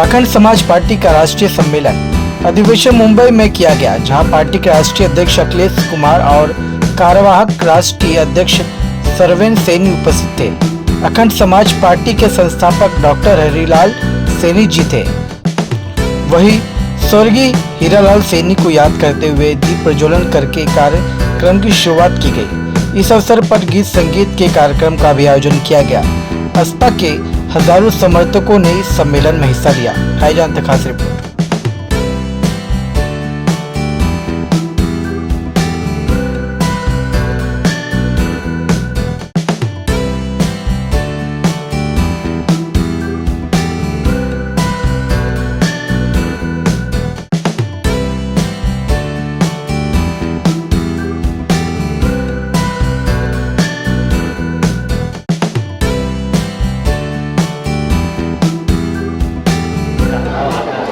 अखंड समाज पार्टी का राष्ट्रीय सम्मेलन अधिवेशन मुंबई में किया गया, जहां पार्टी के राष्ट्रीय अध्यक्ष अखिलेश कुमार और कार्यवाहक राष्ट्रीय अध्यक्ष सरवेन सैनी उपस्थित थे। अखंड समाज पार्टी के संस्थापक डॉक्टर हरिलाल सैनी जी थे। वहीं स्वर्गीय हीरालाल सैनी को याद करते हुए दीप प्रज्वलन करके कार्यक्रम की शुरुआत की गई। इस अवसर पर गीत संगीत के कार्यक्रम का भी आयोजन किया गया। बसपा के हजारों समर्थकों ने इस सम्मेलन में हिस्सा लिया। हाईजान तक खास रिपोर्ट।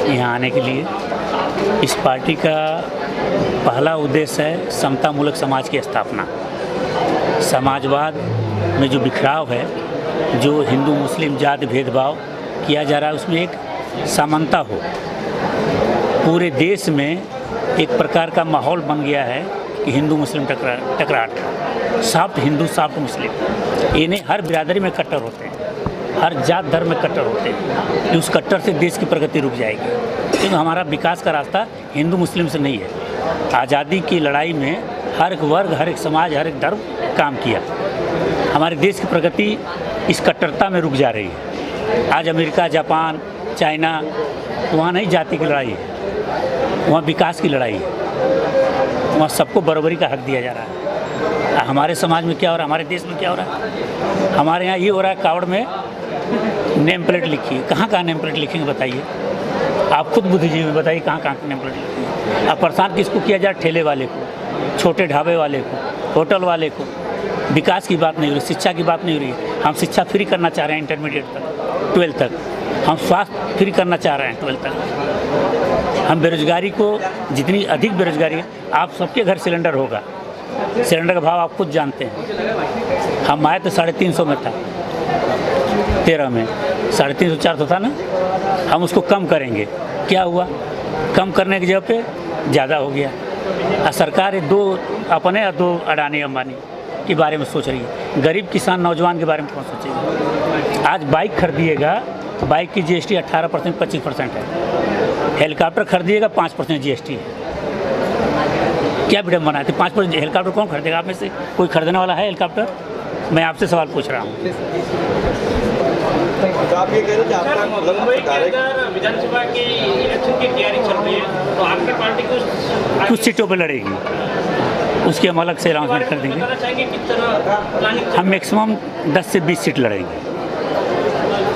यहाँ आने के लिए इस पार्टी का पहला उद्देश्य है समतामूलक समाज की स्थापना। समाजवाद में जो बिखराव है, जो हिंदू मुस्लिम जाति भेदभाव किया जा रहा है, उसमें एक समानता हो। पूरे देश में एक प्रकार का माहौल बन गया है कि हिंदू मुस्लिम टकराहट, सॉफ्ट हिंदू सॉफ्ट मुस्लिम, इन्हें हर बिरादरी में कट्टर होते हैं, हर जात धर्म में कट्टर होते हैं। उस कट्टर से देश की प्रगति रुक जाएगी, क्योंकि हमारा विकास का रास्ता हिंदू मुस्लिम से नहीं है। आज़ादी की लड़ाई में हर एक वर्ग, हर एक समाज, हर एक धर्म काम किया। हमारे देश की प्रगति इस कट्टरता में रुक जा रही है। आज अमेरिका, जापान, चाइना, वहाँ नहीं जाति की लड़ाई है, वहाँ विकास की लड़ाई है। वहाँ सबको बराबरी का हक दिया जा रहा है। हमारे समाज में क्या हो रहा है, हमारे देश में क्या हो रहा है? हमारे यहाँ ये हो रहा है, कावड़ में नेम प्लेट लिखी है। कहाँ नेम प्लेट लिखेंगे बताइए? आप खुद बुद्धिजीवी में बताइए कहाँ नेम प्लेट लिखी है। अब परेशान किसको किया जाए? ठेले वाले को, छोटे ढाबे वाले को, होटल वाले को। विकास की बात नहीं हो रही, शिक्षा की बात नहीं हो रही। हम शिक्षा फ्री करना चाह रहे हैं इंटरमीडिएट तक, 12 तक। हम स्वास्थ्य फ्री करना चाह रहे हैं 12 तक। हम बेरोजगारी को, जितनी अधिक बेरोजगारी है, आप सबके घर सिलेंडर होगा। सिलेंडर का भाव आप खुद जानते हैं। हम आए तो 350 में था, 13 में 350 400 था ना। हम उसको कम करेंगे, क्या हुआ? कम करने की जगह पे ज़्यादा हो गया। और सरकार ये दो अपने और दो अडानी अंबानी के बारे में सोच रही है। गरीब किसान नौजवान के बारे में कौन सोचेगा? आज बाइक खरीदिएगा, बाइक की जीएसटी 18% 25% है। हेलीकॉप्टर खरीदिएगा 5% जीएसटी है। क्या विडम्बना है? 5% हेलीकॉप्टर कौन खरीदेगा? आप में से कोई खरीदने वाला है हेलीकॉप्टर? मैं आपसे सवाल पूछ रहा हूँ। तो आप ये कह रहे थे आपका मतलब विधानसभा की इलेक्शन की तैयारी चल रही है, तो आपकी पार्टी कुछ सीटों पर लड़ेगी, उसकी हम अलग से अनाउंसमेंट कर देंगे। हम मैक्सिमम 10 से 20 सीट लड़ेंगे।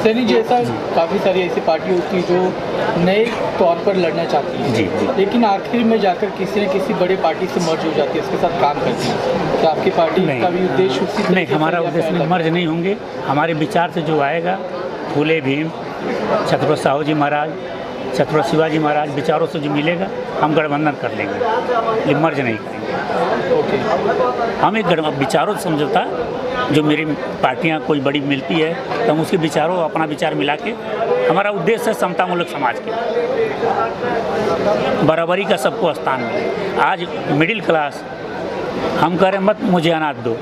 सैनी जी, ऐसा काफ़ी सारी ऐसी पार्टी होती है जो नए तौर पर लड़ना चाहती है, जी, लेकिन आखिर में जाकर किसी न किसी बड़े पार्टी से मर्ज हो जाती है, उसके साथ काम करती है। क्या आपकी पार्टी का भी उद्देश्य उसी? नहीं, हमारा उद्देश्य मर्ज नहीं होंगे। हमारे विचार से जो आएगा, फूले भीम, छत्रपति साहू जी महाराज, छत्रपति शिवाजी महाराज विचारों से जो मिलेगा, हम गठबंधन कर लेंगे, ये मर्ज नहीं करेंगे। हम एक विचारों से समझौता, जो मेरी पार्टियां कोई बड़ी मिलती है तो हम उसके विचारों, अपना विचार मिला के, हमारा उद्देश्य है समतामूलक समाज के, बराबरी का सबको स्थान मिले। आज मिडिल क्लास, हम कह रहे हैं मत मुझे अनाज दो,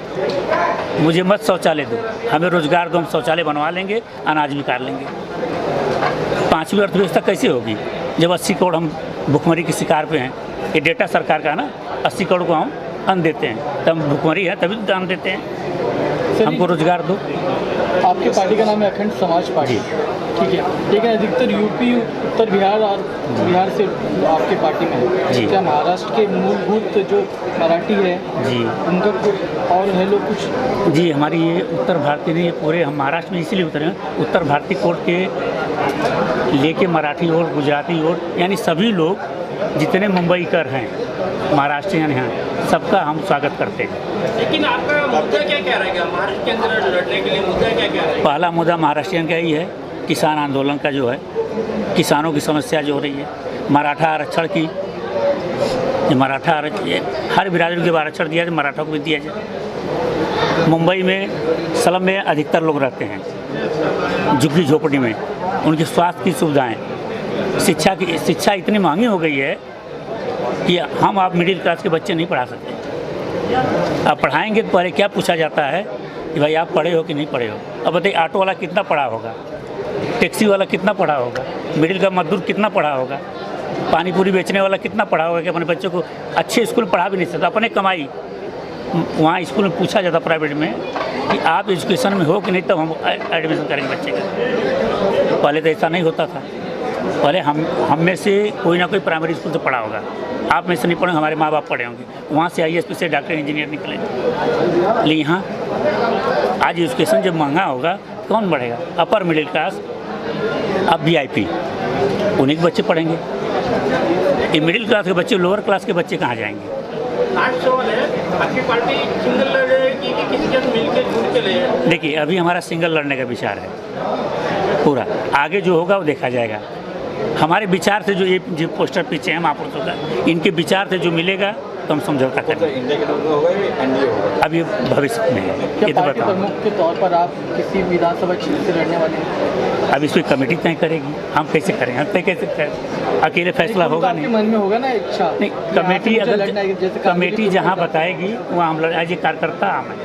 मुझे मत शौचालय दो, हमें रोजगार दो, हम शौचालय बनवा लेंगे, अनाज भी काट लेंगे। 5वीं अर्थव्यवस्था कैसे होगी जब 80 करोड़ हम भुखमरी के शिकार पे हैं? ये डेटा सरकार का ना, 80 करोड़ को हम अन्न देते हैं, तब भुखमरी है तभी तो अन्न देते हैं। हमको रोजगार दो। आपकी पार्टी का नाम है अखंड समाज पार्टी, ठीक है, लेकिन अधिकतर यूपी, उत्तर बिहार और बिहार से आपके पार्टी में है। क्या महाराष्ट्र के मूलभूत जो मराठी है जी, उनका और है लोग कुछ? जी, हमारी ये उत्तर भारतीय नहीं, पूरे हम महाराष्ट्र में इसीलिए उतरे हैं। उत्तर भारतीय कोर्ट के लेके मराठी और गुजराती और यानी सभी लोग जितने मुंबई कर हैं, महाराष्ट्रियन हैं, सबका हम स्वागत करते हैं। लेकिन आपका मुद्दा क्या रहेगा महाराष्ट्र के अंदर लड़ने के लिए? मुद्दा क्या रहेगा? पहला मुद्दा महाराष्ट्रियन का ही है, किसान आंदोलन का जो है, किसानों की समस्या जो हो रही है, मराठा आरक्षण की, मराठा आरक्षण हर बिरादरी को आरक्षण दिया जाए, मराठा को भी दिया जाए। मुंबई में स्लम में अधिकतर लोग रहते हैं, झुग्गी झोपड़ी में, उनकी स्वास्थ्य की सुविधाएं शिक्षा इतनी महंगी हो गई है कि हम आप मिडिल क्लास के बच्चे नहीं पढ़ा सकते। अब पढ़ाएंगे तो पहले क्या पूछा जाता है कि भाई आप पढ़े हो कि नहीं पढ़े हो। अब बताइए ऑटो वाला कितना पढ़ा होगा, टैक्सी वाला कितना पढ़ा होगा, मिडिल का मजदूर कितना पढ़ा होगा, पानी पूरी बेचने वाला कितना पढ़ा होगा कि अपने बच्चों को अच्छे स्कूल पढ़ा भी नहीं सकता, अपने कमाई। वहाँ स्कूल में पूछा जाता प्राइवेट में कि आप एजुकेशन में हो कि नहीं, तब हम एडमिशन करेंगे बच्चे का। पहले तो ऐसा नहीं होता था। पहले हम में से कोई ना कोई प्राइमरी स्कूल से पढ़ा होगा, आप में से नहीं पढ़े, हमारे माँ बाप पढ़े होंगे, वहाँ से IAS से डॉक्टर इंजीनियर निकलेंगे। लेकिन यहाँ आज एजुकेशन जब महंगा होगा कौन बढ़ेगा? अपर मिडिल क्लास, अब VIP, उन्हीं के बच्चे पढ़ेंगे। ये मिडिल क्लास के बच्चे, लोअर क्लास के बच्चे कहाँ जाएंगे? आज सवाल है, आपकी पार्टी सिंगल लड़ेगी कि किसी के साथ मिलकर जुड़ के ले? देखिए, अभी हमारा सिंगल लड़ने का विचार है पूरा। आगे जो होगा वो देखा जाएगा। हमारे विचार से जो पोस्टर पीछे हैं महापुरुषों का, इनके विचार से जो मिलेगा तो हम समझौता करेंगे। इंडिया के लोग होगा या NDA होगा? अब ये भविष्य में है, ये तो पार्टी बताओ। प्रमुख के तौर पर आप किसी विधानसभा क्षेत्र से लड़ने वाले हैं? अब इस पर कमेटी तय करेगी, हम कैसे करेंगे, हम तय कैसे करें? अकेले फैसला होगा आपके नहीं। मन में होगा ना इच्छा? नहीं, कमेटी अगर कमेटी जहाँ बताएगी वहाँ हम लड़, एज ए कार्यकर्ता हम हैं।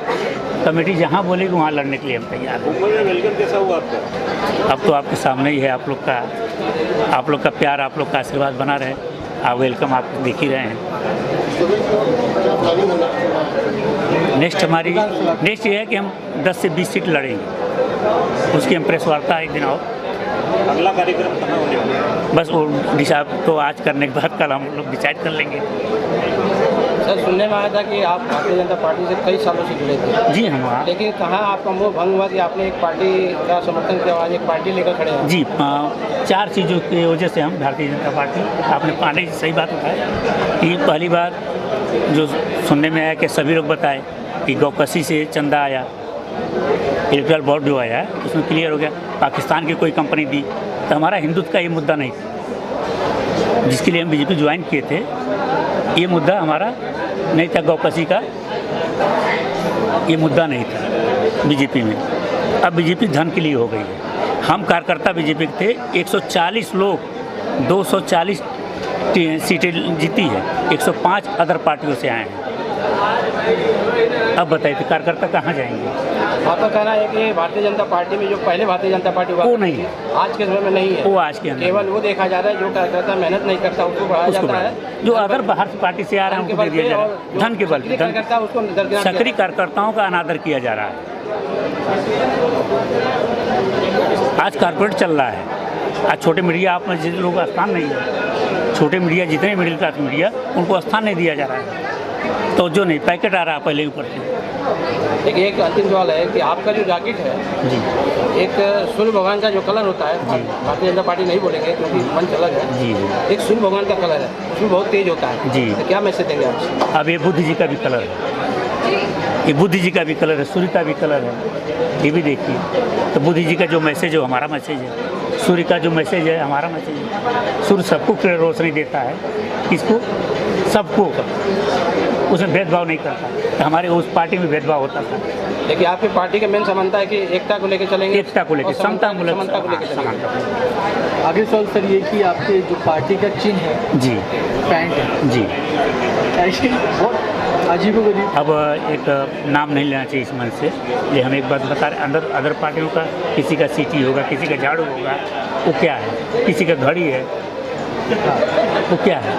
कमेटी जहाँ बोलेगी वहाँ लड़ने के लिए हम तैयार हैं। मुंबई में वेलकम कैसा हुआ आपका? अब तो आपके सामने ही है, आप लोग का प्यार, आप लोग का आशीर्वाद बना रहे। आप वेलकम आप देख ही रहे हैं। नेक्स्ट ये है कि हम 10 से 20 सीट लड़ेंगे। उसकी हम प्रेस वार्ता एक दिन और अगला कार्यक्रम कहाँ होने वाला है? बस वो डिसाइड तो आज करने के बाद कल हम लोग डिसाइड कर लेंगे। सर, सुनने में आया था कि आप भारतीय जनता पार्टी से कई सालों से जुड़े थे, जी हम वहाँ, लेकिन कहाँ आपका मोह भंग हुआ कि आपने एक पार्टी का समर्थन किया, आज एक पार्टी लेकर खड़े हैं? जी 4 चीज़ों की वजह से हम भारतीय जनता पार्टी, आपने पांडे जी सही बात उठाया कि पहली बात जो सुनने में आया कि सभी लोग बताए कि गौकसी से चंदा आया, इलेक्ट्रल बोर्ड जो आया है उसमें क्लियर हो गया, पाकिस्तान की कोई कंपनी दी, तो हमारा हिंदुत्व का ये मुद्दा नहीं था जिसके लिए हम BJP ज्वाइन किए थे। ये मुद्दा हमारा नहीं था, गौकसी का ये मुद्दा नहीं था BJP में। अब BJP धन के लिए हो गई है। हम कार्यकर्ता BJP के थे, 140 लोग 240 सीटें जीती है, 105 अदर पार्टियों से आए हैं। अब बताइए तो कार्यकर्ता कहाँ जाएंगे? आपका कहना है कि भारतीय जनता पार्टी में जो पहले भारतीय जनता पार्टी हुआ वो नहीं है, आज के समय में नहीं है, वो आज के अंदर केवल वो देखा जा रहा है जो कार्यकर्ता मेहनत नहीं करता उसको बढ़ाया जाता है, जो अदर बाहर से पार्टी से आ रहे हैं उनको दे दिया जा रहा है, धन के बल पे। कार्यकर्ता उसको दरकिनार किया सक्रिय कार्यकर्ताओं का अनादर किया जा रहा है। आज कारपोरेट चल रहा है। आज छोटे मीडिया आप में जिन लोगों का स्थान नहीं है, छोटे मीडिया जितने मिडिल क्लास मीडिया उनको स्थान नहीं दिया जा रहा है, तो जो नहीं पैकेट आ रहा है पहले ऊपर से। एक अंतिम सवाल है कि आपका जो जैकेट है, जी एक सूर्य भगवान का जो कलर होता है, भारतीय जनता पार्टी नहीं बोलेंगे क्योंकि मंच अलग है, जी जी एक सूर्य भगवान का कलर है, उसमें बहुत तेज होता है जी। तो क्या मैसेज देंगे आप? अब ये बुद्ध जी का भी कलर है, ये बुद्ध जी का भी कलर है, सूर्य का भी कलर है, ये भी देखिए। तो बुद्ध जी का जो मैसेज है वो हमारा मैसेज है, सूर्य का जो मैसेज है हमारा मैसेज है। सूर्य सबको रोशनी देता है, किसको? सबको, उसमें भेदभाव नहीं करता। तो हमारे उस पार्टी में भेदभाव होता था। देखिए, आपकी पार्टी का मेन समानता है कि एकता को लेकर चलेंगे, एकता को लेकर, समता को लेकर चलेंगे। आगे सवाल सर ये कि आपके जो पार्टी का चिन्ह है, जी पैंट है, जी। ऐसे बहुत अजीबोगरीब। अब एक नाम नहीं लेना चाहिए इस मन से, ये हम एक बात बता रहे, अदर पार्टियों का किसी का सीटी होगा, किसी का झाड़ू होगा, वो क्या है, किसी का घड़ी है, वो क्या है।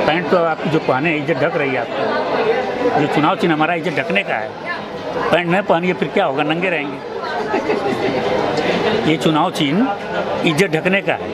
पैंट तो आपकी जो पहने इज्जत ढक रही है आपको, जो चुनाव चिन्ह हमारा इज्जत ढकने का है, पैंट नहीं पहनिए फिर क्या होगा, नंगे रहेंगे। ये चुनाव चिन्ह इज्जत ढकने का है।